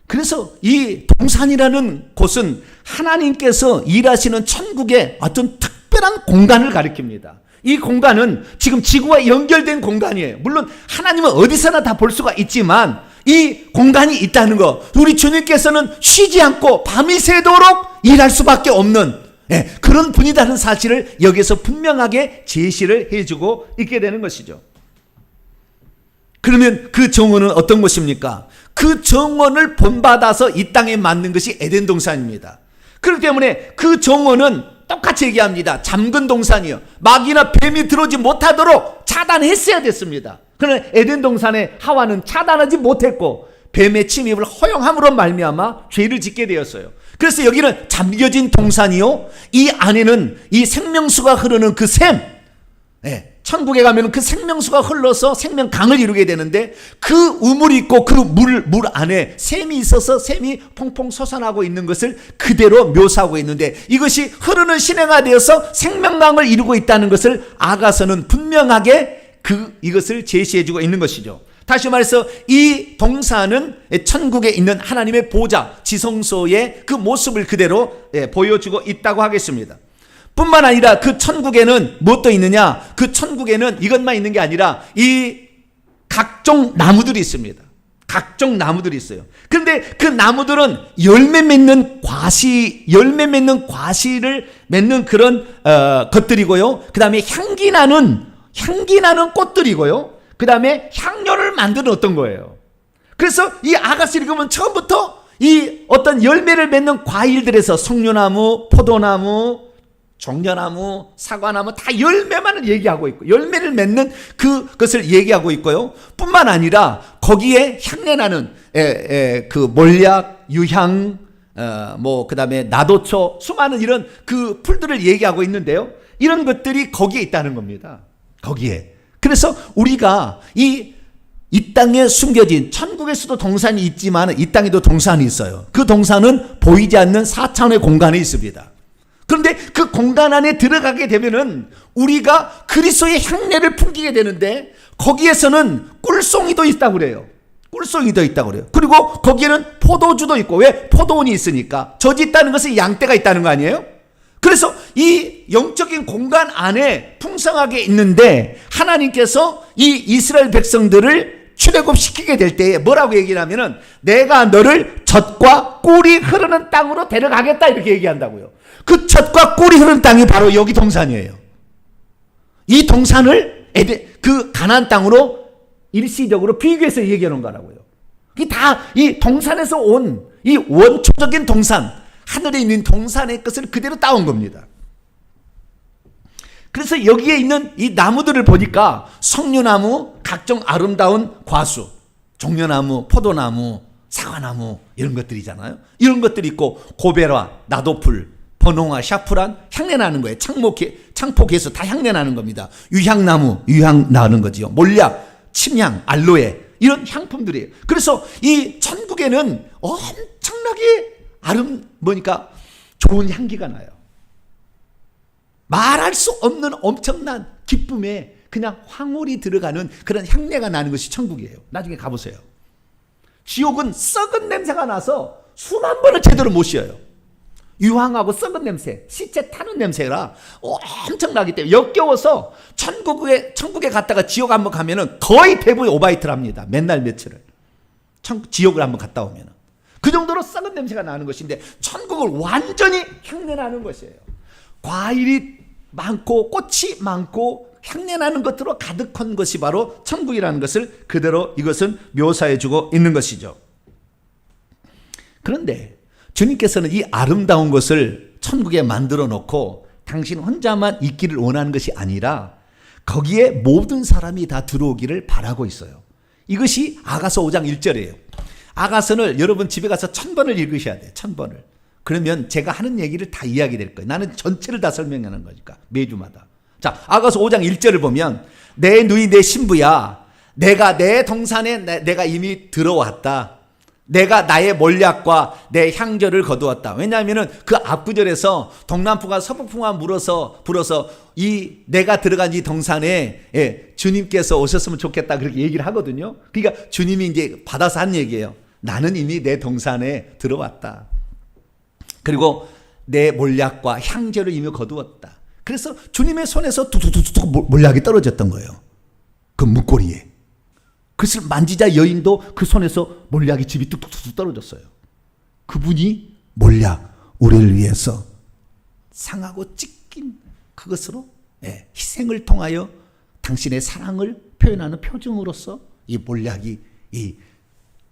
그래서 이 동산이라는 곳은 하나님께서 일하시는 천국의 어떤 특별한 공간을 가리킵니다. 이 공간은 지금 지구와 연결된 공간이에요. 물론 하나님은 어디서나 다 볼 수가 있지만 이 공간이 있다는 거, 우리 주님께서는 쉬지 않고 밤이 새도록 일할 수밖에 없는, 예, 그런 분이라는 사실을 여기서 분명하게 제시를 해주고 있게 되는 것이죠. 그러면 그 정원은 어떤 것입니까? 그 정원을 본받아서 이 땅에 만든 것이 에덴 동산입니다. 그렇기 때문에 그 정원은 똑같이 얘기합니다. 잠근 동산이요, 마귀나 뱀이 들어오지 못하도록 차단했어야 됐습니다. 그러나 에덴 동산에 하와는 차단하지 못했고 뱀의 침입을 허용함으로 말미암아 죄를 짓게 되었어요. 그래서 여기는 잠겨진 동산이요, 이 안에는 이 생명수가 흐르는 그 샘, 천국에 가면 그 생명수가 흘러서 생명강을 이루게 되는데, 그 우물이 있고 그 물 안에 샘이 있어서 샘이 퐁퐁 솟아나고 있는 것을 그대로 묘사하고 있는데, 이것이 흐르는 시내가 되어서 생명강을 이루고 있다는 것을 아가서는 분명하게 이것을 제시해주고 있는 것이죠. 다시 말해서 이 동산은 천국에 있는 하나님의 보좌, 지성소의 그 모습을 그대로 보여주고 있다고 하겠습니다. 뿐만 아니라 그 천국에는 무엇도 있느냐? 그 천국에는 이것만 있는 게 아니라 이 각종 나무들이 있습니다. 각종 나무들이 있어요. 그런데 그 나무들은 열매 맺는 과실을 맺는 그런 것들이고요. 그 다음에 향기 나는 꽃들이고요. 그 다음에 향료를 만드는 어떤 거예요. 그래서 이 아가스 읽으면 처음부터 이 어떤 열매를 맺는 과일들에서 석류나무, 포도나무, 종려나무, 사과나무 다 열매만을 얘기하고 있고, 열매를 맺는 그것을 얘기하고 있고요. 뿐만 아니라 거기에 향내나는 그 몰약, 유향, 그 다음에 나도초, 수많은 이런 그 풀들을 얘기하고 있는데요. 이런 것들이 거기에 있다는 겁니다. 거기에. 그래서 우리가 이 땅에 숨겨진, 천국에서도 동산이 있지만 이 땅에도 동산이 있어요. 그 동산은 보이지 않는 4차원의 공간에 있습니다. 그런데 그 공간 안에 들어가게 되면은 우리가 그리스도의 향내를 풍기게 되는데, 거기에서는 꿀송이도 있다고 그래요. 꿀송이도 있다고 그래요. 그리고 거기에는 포도주도 있고, 왜? 포도원이 있으니까. 젖이 있다는 것은 양떼가 있다는 거 아니에요? 그래서 이 영적인 공간 안에 풍성하게 있는데, 하나님께서 이 이스라엘 백성들을 출애굽시키게 될 때에 뭐라고 얘기를 하면은, 내가 너를 젖과 꿀이 흐르는 땅으로 데려가겠다, 이렇게 얘기한다고요. 그 젖과 꿀이 흐르는 땅이 바로 여기 동산이에요. 이 동산을 그 가나안 땅으로 일시적으로 비교해서 얘기해 놓은 거라고요. 이 다 이 동산에서 온 이 원초적인 동산, 하늘에 있는 동산의 것을 그대로 따온 겁니다. 그래서 여기에 있는 이 나무들을 보니까 석류나무, 각종 아름다운 과수, 종려나무, 포도나무, 사과나무, 이런 것들이잖아요. 이런 것들이 있고, 고베라, 나도풀, 번홍아, 샤프란, 향내 나는 거예요. 창포기에서 다 향내 나는 겁니다. 유향나무, 유향 나는 거지요. 몰약, 침향, 알로에, 이런 향품들이에요. 그래서 이 천국에는 엄청나게 좋은 향기가 나요. 말할 수 없는 엄청난 기쁨에 그냥 황홀이 들어가는 그런 향내가 나는 것이 천국이에요. 나중에 가보세요. 지옥은 썩은 냄새가 나서 수만 번을 제대로 못 쉬어요. 유황하고 썩은 냄새, 시체 타는 냄새라 엄청나기 때문에 역겨워서 천국에 갔다가 지옥 한번 가면은 거의 대부분 오바이트를 합니다. 맨날 며칠을. 지옥을 한번 갔다 오면은. 그 정도로 썩은 냄새가 나는 것인데, 천국을 완전히 향내나는 것이에요. 과일이 많고 꽃이 많고 향내나는 것들로 가득한 것이 바로 천국이라는 것을 그대로 이것은 묘사해주고 있는 것이죠. 그런데 주님께서는 이 아름다운 것을 천국에 만들어 놓고 당신 혼자만 있기를 원하는 것이 아니라 거기에 모든 사람이 다 들어오기를 바라고 있어요. 이것이 아가서 5장 1절이에요. 아가서를 여러분 집에 가서 1000번을 읽으셔야 돼요. 1000번을. 그러면 제가 하는 얘기를 다 이야기될 거예요. 나는 전체를 다 설명하는 거니까, 매주마다. 자, 아가서 5장 1절을 보면, 내 누이 내 신부야, 내가 내 동산에 내가 이미 들어왔다. 내가 나의 몰약과 내 향전을 거두었다. 왜냐하면 그 앞구절에서 동남풍과 서북풍과 불어서 이 내가 들어간 이 동산에 주님께서 오셨으면 좋겠다, 그렇게 얘기를 하거든요. 그러니까 주님이 이제 받아서 한 얘기예요. 나는 이미 내 동산에 들어왔다. 그리고 내 몰약과 향전을 이미 거두었다. 그래서 주님의 손에서 툭툭툭툭 몰약이 떨어졌던 거예요. 그 문고리에. 그것을 만지자 여인도 그 손에서 몰약이 집이 뚝뚝뚝 떨어졌어요. 그분이 몰약, 우리를 위해서 상하고 찢긴 그것으로 희생을 통하여 당신의 사랑을 표현하는 표정으로서 이 몰약이 이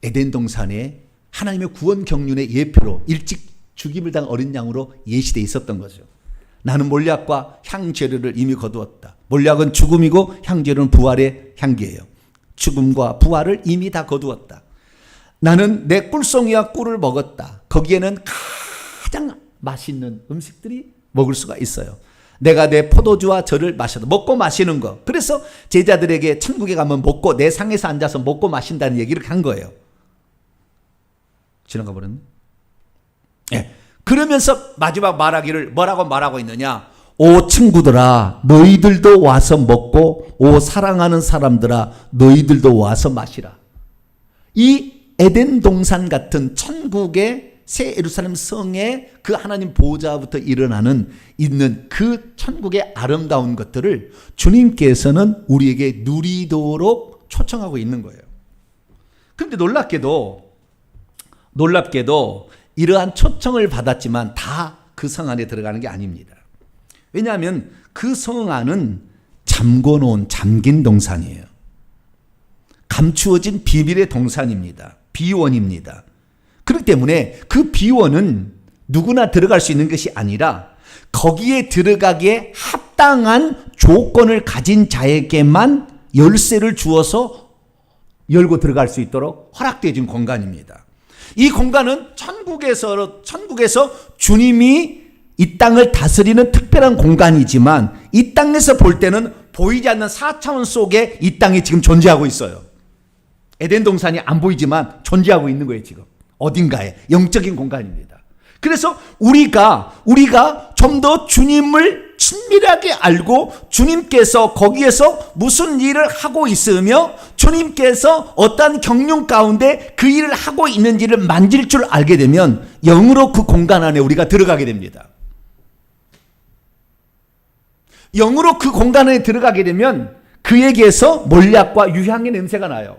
에덴 동산에 하나님의 구원 경륜의 예표로 일찍 죽임을 당한 어린 양으로 예시되어 있었던 거죠. 나는 몰약과 향재료를 이미 거두었다. 몰약은 죽음이고 향재료는 부활의 향기예요. 죽음과 부활을 이미 다 거두었다. 나는 내 꿀송이와 꿀을 먹었다. 거기에는 가장 맛있는 음식들이 먹을 수가 있어요. 내가 내 포도주와 젖을 마셔도 먹고 마시는 거. 그래서 제자들에게 천국에 가면 먹고 내 상에서 앉아서 먹고 마신다는 얘기를 한 거예요. 지나가 버렸네. 그러면서 마지막 말하기를 뭐라고 말하고 있느냐. 오 친구들아 너희들도 와서 먹고 오 사랑하는 사람들아 너희들도 와서 마시라. 이 에덴 동산 같은 천국의 새 예루살렘 성에 그 하나님 보좌부터 있는 그 천국의 아름다운 것들을 주님께서는 우리에게 누리도록 초청하고 있는 거예요. 그런데 놀랍게도 이러한 초청을 받았지만 다 그 성 안에 들어가는 게 아닙니다. 왜냐하면 그 성 안은 잠궈놓은 잠긴 동산이에요. 감추어진 비밀의 동산입니다. 비원입니다. 그렇기 때문에 그 비원은 누구나 들어갈 수 있는 것이 아니라 거기에 들어가기에 합당한 조건을 가진 자에게만 열쇠를 주어서 열고 들어갈 수 있도록 허락되어 준 공간입니다. 이 공간은 천국에서 주님이 이 땅을 다스리는 특별한 공간이지만 이 땅에서 볼 때는 보이지 않는 4차원 속에 이 땅이 지금 존재하고 있어요. 에덴 동산이 안 보이지만 존재하고 있는 거예요. 지금 어딘가에 영적인 공간입니다. 그래서 우리가 좀 더 주님을 친밀하게 알고 주님께서 거기에서 무슨 일을 하고 있으며 주님께서 어떠한 경륜 가운데 그 일을 하고 있는지를 만질 줄 알게 되면 영으로 그 공간 안에 우리가 들어가게 됩니다. 영으로 그 공간 안에 들어가게 되면 그에게서 몰약과 유향의 냄새가 나요.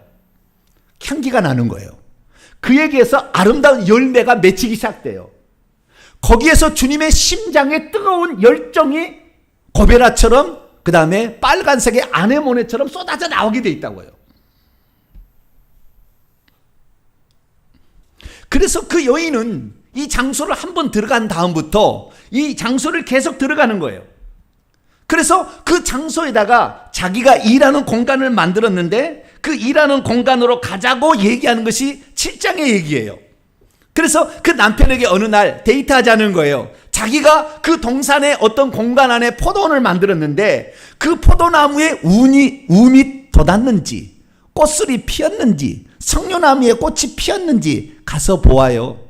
향기가 나는 거예요. 그에게서 아름다운 열매가 맺히기 시작돼요. 거기에서 주님의 심장에 뜨거운 열정이 고베라처럼 그 다음에 빨간색의 아네모네처럼 쏟아져 나오게 돼 있다고요. 그래서 그 여인은 이 장소를 한번 들어간 다음부터 이 장소를 계속 들어가는 거예요. 그래서 그 장소에다가 자기가 일하는 공간을 만들었는데 그 일하는 공간으로 가자고 얘기하는 것이 7장의 얘기예요. 그래서 그 남편에게 어느 날 데이트하자는 거예요. 자기가 그 동산의 어떤 공간 안에 포도원을 만들었는데 그 포도나무에 움이 돋았는지 꽃술이 피었는지 석류나무에 꽃이 피었는지 가서 보아요.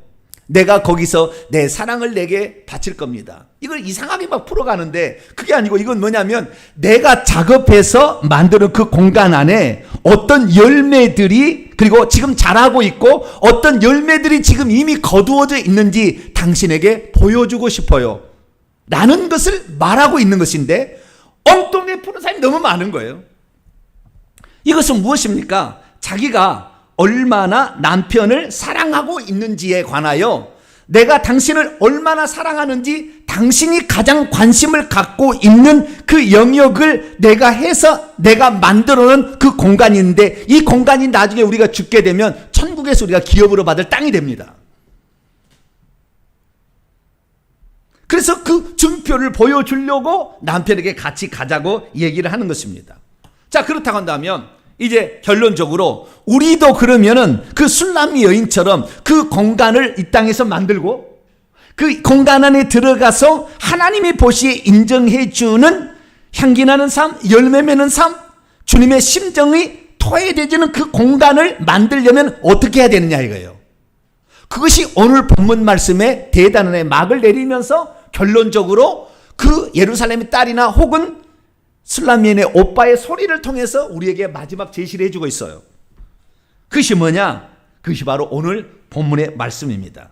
내가 거기서 내 사랑을 내게 바칠 겁니다. 이걸 이상하게 막 풀어가는데 그게 아니고 이건 뭐냐면 내가 작업해서 만드는 그 공간 안에 어떤 열매들이 그리고 지금 자라고 있고 어떤 열매들이 지금 이미 거두어져 있는지 당신에게 보여주고 싶어요. 라는 것을 말하고 있는 것인데 엉뚱하게 푸는 사람이 너무 많은 거예요. 이것은 무엇입니까? 자기가 얼마나 남편을 사랑하고 있는지에 관하여 내가 당신을 얼마나 사랑하는지 당신이 가장 관심을 갖고 있는 그 영역을 내가 해서 내가 만들어놓은 그 공간인데 이 공간이 나중에 우리가 죽게 되면 천국에서 우리가 기업으로 받을 땅이 됩니다. 그래서 그 증표를 보여주려고 남편에게 같이 가자고 얘기를 하는 것입니다. 자, 그렇다고 한다면 이제 결론적으로 우리도 그러면은 그 술람미 여인처럼 그 공간을 이 땅에서 만들고 그 공간 안에 들어가서 하나님이 보시기에 인정해 주는 향기나는 삶, 열매 맺는 삶, 주님의 심정이 토해되지는 그 공간을 만들려면 어떻게 해야 되느냐 이거예요. 그것이 오늘 본문 말씀에 대단한 막을 내리면서 결론적으로 그 예루살렘의 딸이나 혹은 술람미인의 오빠의 소리를 통해서 우리에게 마지막 제시를 해주고 있어요. 그것이 뭐냐? 그것이 바로 오늘 본문의 말씀입니다.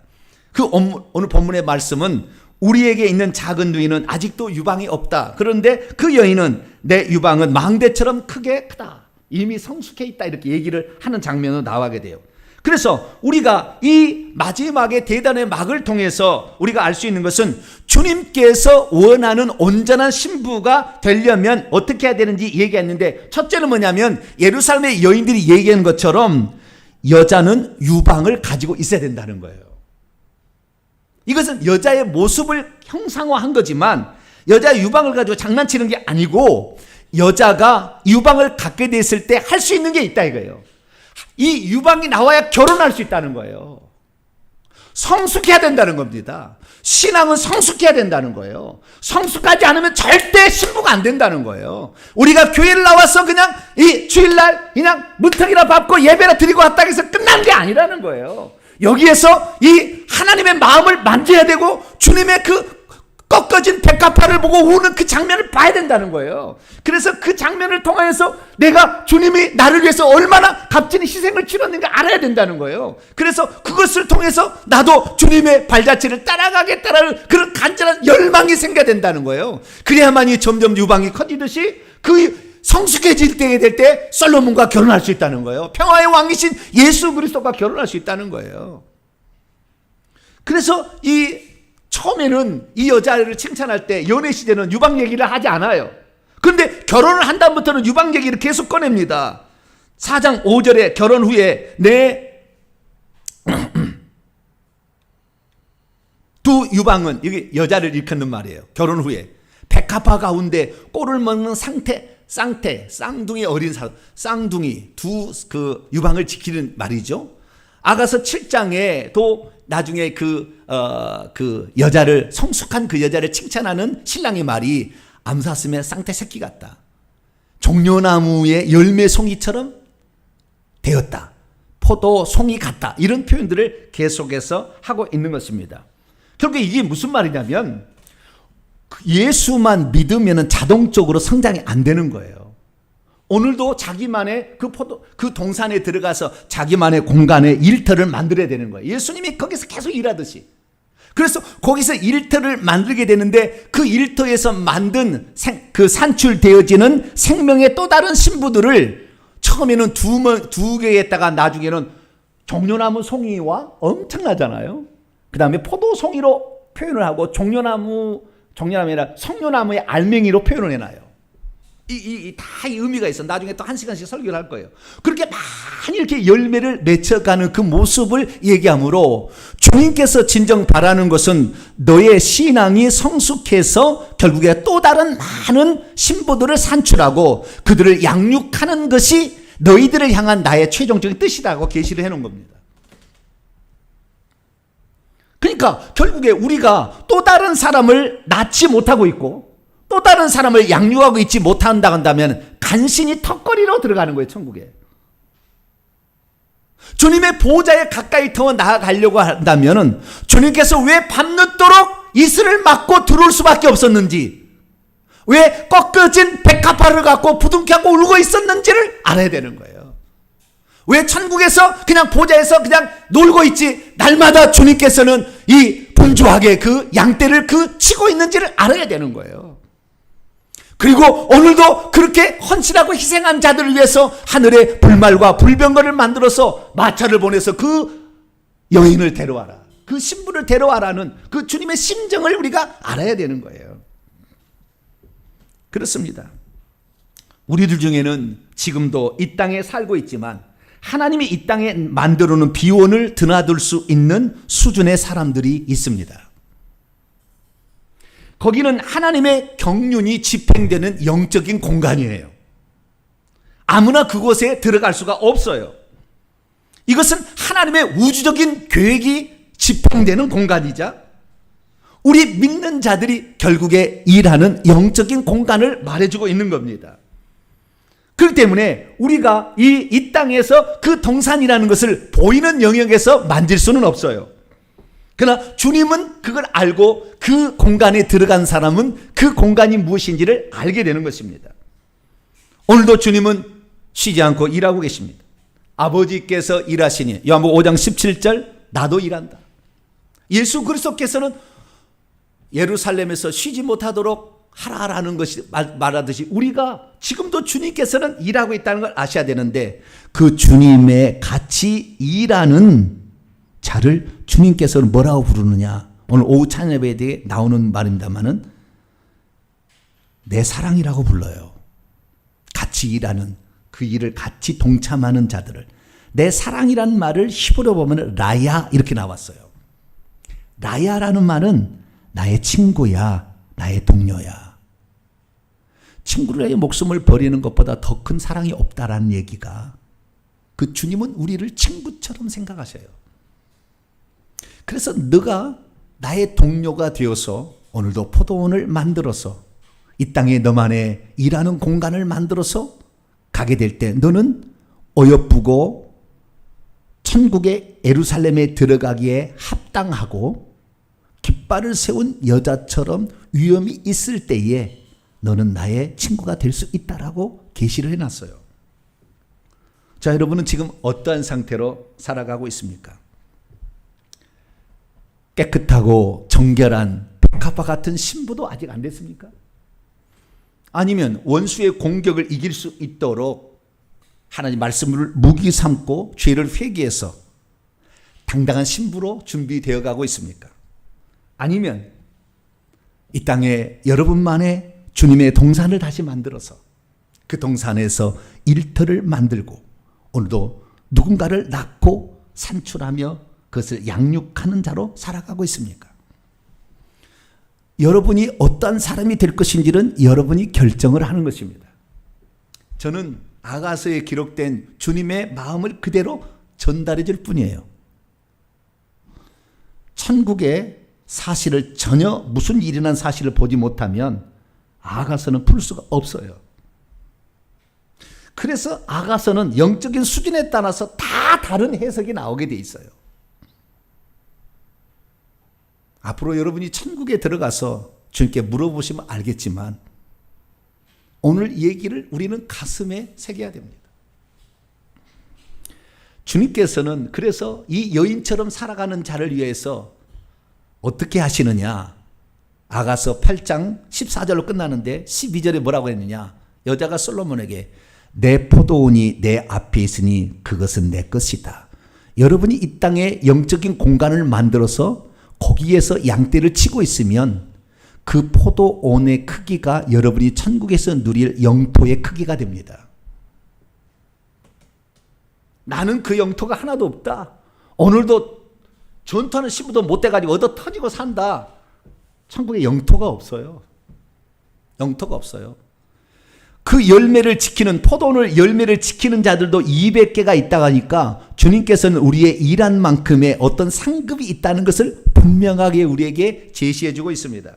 그 오늘 본문의 말씀은 우리에게 있는 작은 누이는 아직도 유방이 없다. 그런데 그 여인은 내 유방은 망대처럼 크다. 이미 성숙해 있다. 이렇게 얘기를 하는 장면으로 나오게 돼요. 그래서 우리가 이 마지막의 대단의 막을 통해서 우리가 알 수 있는 것은 주님께서 원하는 온전한 신부가 되려면 어떻게 해야 되는지 얘기했는데, 첫째는 뭐냐면 예루살렘의 여인들이 얘기하는 것처럼 여자는 유방을 가지고 있어야 된다는 거예요. 이것은 여자의 모습을 형상화한 거지만 여자의 유방을 가지고 장난치는 게 아니고, 여자가 유방을 갖게 됐을 때 할 수 있는 게 있다 이거예요. 이 유방이 나와야 결혼할 수 있다는 거예요. 성숙해야 된다는 겁니다. 신앙은 성숙해야 된다는 거예요. 성숙하지 않으면 절대 신부가 안 된다는 거예요. 우리가 교회를 나와서 그냥 이 주일날 그냥 문턱이나 밟고 예배나 드리고 왔다 해서 끝난 게 아니라는 거예요. 여기에서 이 하나님의 마음을 만져야 되고 주님의 그 꺾어진 백합화를 보고 우는 그 장면을 봐야 된다는 거예요. 그래서 그 장면을 통해서 내가 주님이 나를 위해서 얼마나 값진 희생을 치렀는가 알아야 된다는 거예요. 그래서 그것을 통해서 나도 주님의 발자취를 따라가겠다라는 그런 간절한 열망이 생겨야 된다는 거예요. 그래야만이 점점 유방이 커지듯이 그 성숙해질 때에 될 때 솔로몬과 결혼할 수 있다는 거예요. 평화의 왕이신 예수 그리스도가 결혼할 수 있다는 거예요. 그래서 처음에는 이 여자를 칭찬할 때 연애 시대는 유방 얘기를 하지 않아요. 그런데 결혼을 한 다음부터는 유방 얘기를 계속 꺼냅니다. 4장 5절에 결혼 후에 내 두 유방은, 이게 여자를 일컫는 말이에요. 결혼 후에 백합화 가운데 꼴을 먹는 쌍둥이 어린 사람, 쌍둥이 두 그 유방을 지키는 말이죠. 아가서 7장에 또 나중에 그 여자를, 성숙한 그 여자를 칭찬하는 신랑의 말이 암사슴의 쌍태 새끼 같다. 종려나무의 열매 송이처럼 되었다. 포도 송이 같다. 이런 표현들을 계속해서 하고 있는 것입니다. 결국 이게 무슨 말이냐면 예수만 믿으면 자동적으로 성장이 안 되는 거예요. 오늘도 자기만의 그 동산에 들어가서 자기만의 공간에 일터를 만들어야 되는 거예요. 예수님이 거기서 계속 일하듯이. 그래서 거기서 일터를 만들게 되는데 그 일터에서 만든 그 산출되어지는 생명의 또 다른 신부들을 처음에는 두 개에다가 나중에는 종려나무 송이와 엄청나잖아요. 그 다음에 포도 송이로 표현을 하고 종려나무가 아니라 성려나무의 알맹이로 표현을 해놔요. 다 이 의미가 있어. 나중에 또 1시간씩 설교를 할 거예요. 그렇게 많이 이렇게 열매를 맺혀가는 그 모습을 얘기하므로 주님께서 진정 바라는 것은 너의 신앙이 성숙해서 결국에 또 다른 많은 신부들을 산출하고 그들을 양육하는 것이 너희들을 향한 나의 최종적인 뜻이라고 계시를 해놓은 겁니다. 그러니까 결국에 우리가 또 다른 사람을 낳지 못하고 있고 또 다른 사람을 양육하고 있지 못한다 한다면 간신히 턱걸이로 들어가는 거예요, 천국에. 주님의 보호자에 가까이 더 나아가려고 한다면 주님께서 왜 밤늦도록 이슬을 맞고 들어올 수밖에 없었는지, 왜 꺾어진 백합화를 갖고 부둥켜하고 울고 있었는지를 알아야 되는 거예요. 왜 천국에서 그냥 보좌에서 그냥 놀고 있지 날마다 주님께서는 이 분주하게 그 양떼를 치고 있는지를 알아야 되는 거예요. 그리고 오늘도 그렇게 헌신하고 희생한 자들을 위해서 하늘에 불말과 불병거를 만들어서 마차를 보내서 그 여인을 데려와라, 그 신부를 데려와라는 그 주님의 심정을 우리가 알아야 되는 거예요. 그렇습니다. 우리들 중에는 지금도 이 땅에 살고 있지만 하나님이 이 땅에 만들어 놓은 비원을 드나들 수 있는 수준의 사람들이 있습니다. 거기는 하나님의 경륜이 집행되는 영적인 공간이에요. 아무나 그곳에 들어갈 수가 없어요. 이것은 하나님의 우주적인 계획이 집행되는 공간이자 우리 믿는 자들이 결국에 일하는 영적인 공간을 말해주고 있는 겁니다. 그렇기 때문에 우리가 이 땅에서 그 동산이라는 것을 보이는 영역에서 만질 수는 없어요. 그러나 주님은 그걸 알고 그 공간에 들어간 사람은 그 공간이 무엇인지를 알게 되는 것입니다. 오늘도 주님은 쉬지 않고 일하고 계십니다. 아버지께서 일하시니 요한복음 5장 17절 나도 일한다. 예수 그리스도께서는 예루살렘에서 쉬지 못하도록 하라라는 것이 말하듯이 우리가 지금도 주님께서는 일하고 있다는 걸 아셔야 되는데 그 주님의 같이 일하는 자를 주님께서는 뭐라고 부르느냐. 오늘 오후 찬양 예배에 나오는 말입니다만은 내 사랑이라고 불러요. 같이 일하는 그 일을 같이 동참하는 자들을. 내 사랑이라는 말을 히브리어로 보면 라야 이렇게 나왔어요. 라야라는 말은 나의 친구야, 나의 동료야. 친구를 위해 목숨을 버리는 것보다 더 큰 사랑이 없다라는 얘기가 그 주님은 우리를 친구처럼 생각하셔요. 그래서 너가 나의 동료가 되어서 오늘도 포도원을 만들어서 이 땅에 너만의 일하는 공간을 만들어서 가게 될 때 너는 어여쁘고 천국의 예루살렘에 들어가기에 합당하고 깃발을 세운 여자처럼 위험이 있을 때에 너는 나의 친구가 될 수 있다라고 계시를 해놨어요. 자, 여러분은 지금 어떠한 상태로 살아가고 있습니까? 깨끗하고 정결한 백합화 같은 신부도 아직 안 됐습니까? 아니면 원수의 공격을 이길 수 있도록 하나님 말씀을 무기 삼고 죄를 회개해서 당당한 신부로 준비되어 가고 있습니까? 아니면 이 땅에 여러분만의 주님의 동산을 다시 만들어서 그 동산에서 일터를 만들고 오늘도 누군가를 낳고 산출하며 그것을 양육하는 자로 살아가고 있습니까? 여러분이 어떠한 사람이 될 것인지는 여러분이 결정을 하는 것입니다. 저는 아가서에 기록된 주님의 마음을 그대로 전달해 줄 뿐이에요. 천국의 사실을 전혀 무슨 일이란 사실을 보지 못하면 아가서는 풀 수가 없어요. 그래서 아가서는 영적인 수준에 따라서 다 다른 해석이 나오게 돼 있어요. 앞으로 여러분이 천국에 들어가서 주님께 물어보시면 알겠지만 오늘 이 얘기를 우리는 가슴에 새겨야 됩니다. 주님께서는 그래서 이 여인처럼 살아가는 자를 위해서 어떻게 하시느냐. 아가서 8장 14절로 끝나는데 12절에 뭐라고 했느냐. 여자가 솔로몬에게 내 포도원이 내 앞에 있으니 그것은 내 것이다. 여러분이 이 땅에 영적인 공간을 만들어서 거기에서 양떼를 치고 있으면 그 포도원의 크기가 여러분이 천국에서 누릴 영토의 크기가 됩니다. 나는 그 영토가 하나도 없다. 오늘도 전투하는 신부도 못 돼가지고 얻어 터지고 산다. 천국에 영토가 없어요. 영토가 없어요. 그 열매를 지키는 포도원을 열매를 지키는 자들도 200개가 있다고 하니까 주님께서는 우리의 일한 만큼의 어떤 상급이 있다는 것을 분명하게 우리에게 제시해 주고 있습니다.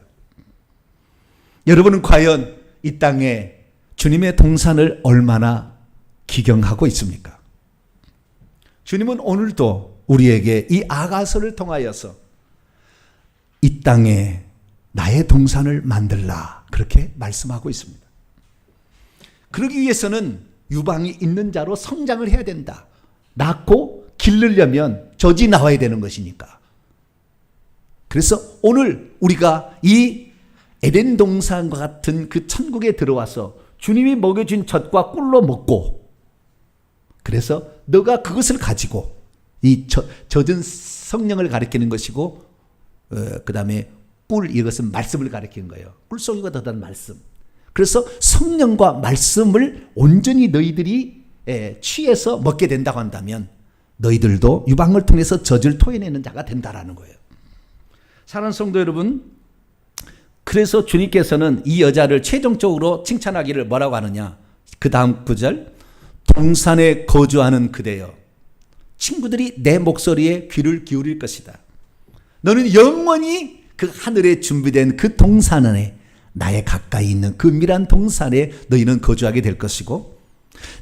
여러분은 과연 이 땅에 주님의 동산을 얼마나 기경하고 있습니까? 주님은 오늘도 우리에게 이 아가서를 통하여서 이 땅에 나의 동산을 만들라 그렇게 말씀하고 있습니다. 그러기 위해서는 유방이 있는 자로 성장을 해야 된다. 낳고 기르려면 젖이 나와야 되는 것이니까. 그래서 오늘 우리가 이 에덴 동산과 같은 그 천국에 들어와서 주님이 먹여준 젖과 꿀로 먹고 그래서 너가 그것을 가지고 이 젖은 성령을 가리키는 것이고 그 다음에 꿀 이것은 말씀을 가리키는 거예요. 꿀송이가 더단 말씀. 그래서 성령과 말씀을 온전히 너희들이 취해서 먹게 된다고 한다면 너희들도 유방을 통해서 젖을 토해내는 자가 된다라는 거예요. 사랑하는 성도 여러분, 그래서 주님께서는 이 여자를 최종적으로 칭찬하기를 뭐라고 하느냐. 그 다음 구절, 동산에 거주하는 그대여 친구들이 내 목소리에 귀를 기울일 것이다. 너는 영원히 그 하늘에 준비된 그 동산 안에 나의 가까이 있는 그 은밀한 동산에 너희는 거주하게 될 것이고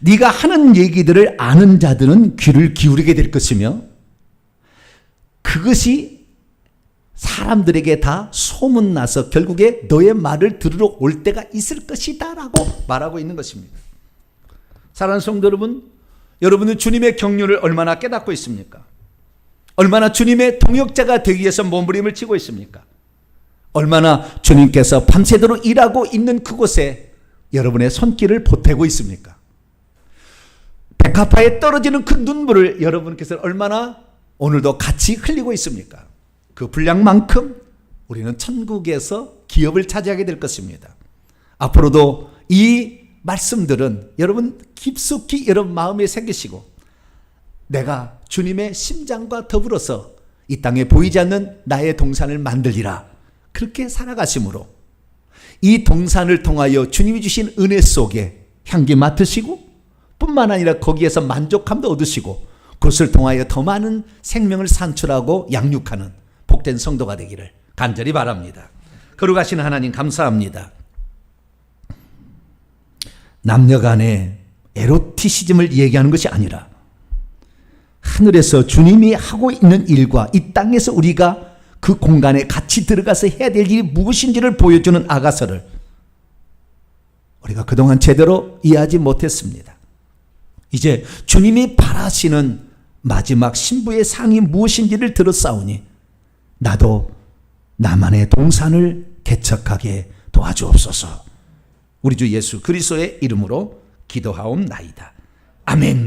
네가 하는 얘기들을 아는 자들은 귀를 기울이게 될 것이며 그것이 사람들에게 다 소문나서 결국에 너의 말을 들으러 올 때가 있을 것이다 라고 말하고 있는 것입니다. 사랑하는 성도 여러분, 여러분은 주님의 경륜을 얼마나 깨닫고 있습니까? 얼마나 주님의 동역자가 되기 위해서 몸부림을 치고 있습니까? 얼마나 주님께서 밤새도록 일하고 있는 그곳에 여러분의 손길을 보태고 있습니까? 백합화에 떨어지는 그 눈물을 여러분께서 얼마나 오늘도 같이 흘리고 있습니까? 그 분량만큼 우리는 천국에서 기업을 차지하게 될 것입니다. 앞으로도 이 말씀들은 여러분 깊숙이 여러분 마음에 새기시고, 내가 주님의 심장과 더불어서 이 땅에 보이지 않는 나의 동산을 만들리라, 그렇게 살아가심으로 이 동산을 통하여 주님이 주신 은혜 속에 향기 맡으시고, 뿐만 아니라 거기에서 만족함도 얻으시고, 그것을 통하여 더 많은 생명을 산출하고 양육하는 복된 성도가 되기를 간절히 바랍니다. 거룩하신 하나님 감사합니다. 남녀 간의 에로티시즘을 얘기하는 것이 아니라 하늘에서 주님이 하고 있는 일과 이 땅에서 우리가 그 공간에 같이 들어가서 해야 될 일이 무엇인지를 보여주는 아가서를 우리가 그동안 제대로 이해하지 못했습니다. 이제 주님이 바라시는 마지막 신부의 상이 무엇인지를 들었사오니 나도 나만의 동산을 개척하게 도와주옵소서. 우리 주 예수 그리스도의 이름으로 기도하옵나이다. 아멘.